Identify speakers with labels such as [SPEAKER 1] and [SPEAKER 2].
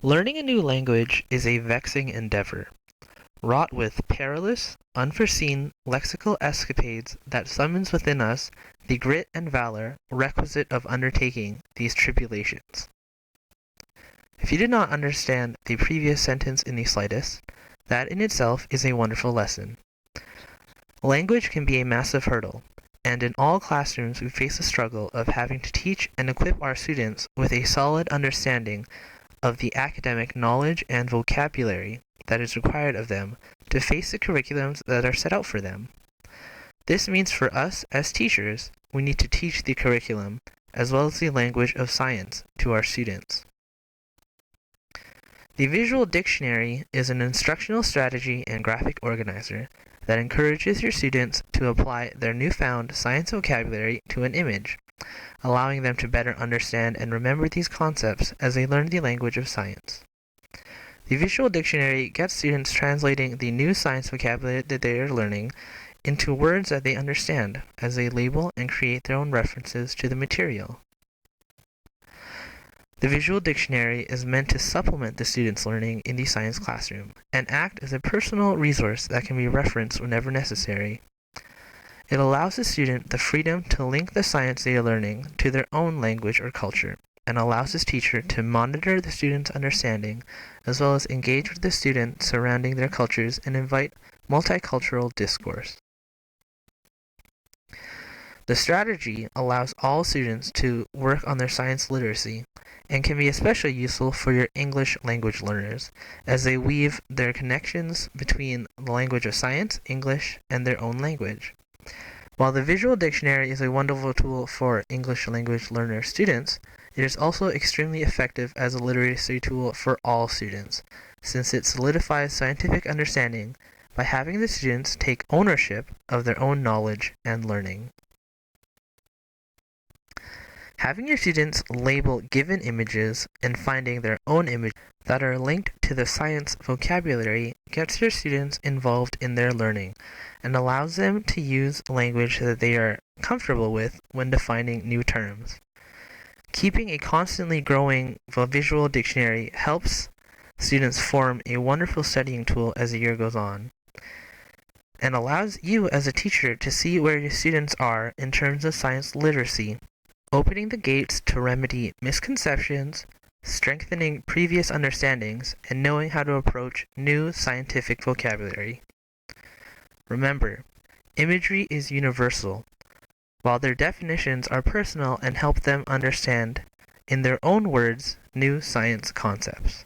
[SPEAKER 1] Learning a new language is a vexing endeavor, wrought with perilous, unforeseen lexical escapades that summons within us the grit and valor requisite of undertaking these tribulations. If you did not understand the previous sentence in the slightest, that in itself is a wonderful lesson. Language can be a massive hurdle, and in all classrooms we face the struggle of having to teach and equip our students with a solid understanding of the academic knowledge and vocabulary that is required of them to face the curriculums that are set out for them. This means for us as teachers, we need to teach the curriculum as well as the language of science to our students. The visual dictionary is an instructional strategy and graphic organizer that encourages your students to apply their newfound science vocabulary to an image, allowing them to better understand and remember these concepts as they learn the language of science. The visual dictionary gets students translating the new science vocabulary that they are learning into words that they understand as they label and create their own references to the material. The visual dictionary is meant to supplement the students' learning in the science classroom and act as a personal resource that can be referenced whenever necessary. It allows the student the freedom to link the science they are learning to their own language or culture, and allows his teacher to monitor the student's understanding, as well as engage with the student surrounding their cultures and invite multicultural discourse. The strategy allows all students to work on their science literacy, and can be especially useful for your English language learners, as they weave their connections between the language of science, English, and their own language. While the visual dictionary is a wonderful tool for English language learner students, it is also extremely effective as a literacy tool for all students, since it solidifies scientific understanding by having the students take ownership of their own knowledge and learning. Having your students label given images and finding their own images that are linked to the science vocabulary gets your students involved in their learning and allows them to use language that they are comfortable with when defining new terms. Keeping a constantly growing visual dictionary helps students form a wonderful studying tool as the year goes on, and allows you as a teacher to see where your students are in terms of science literacy, opening the gates to remedy misconceptions, strengthening previous understandings, and knowing how to approach new scientific vocabulary. Remember, imagery is universal, while their definitions are personal and help them understand, in their own words, new science concepts.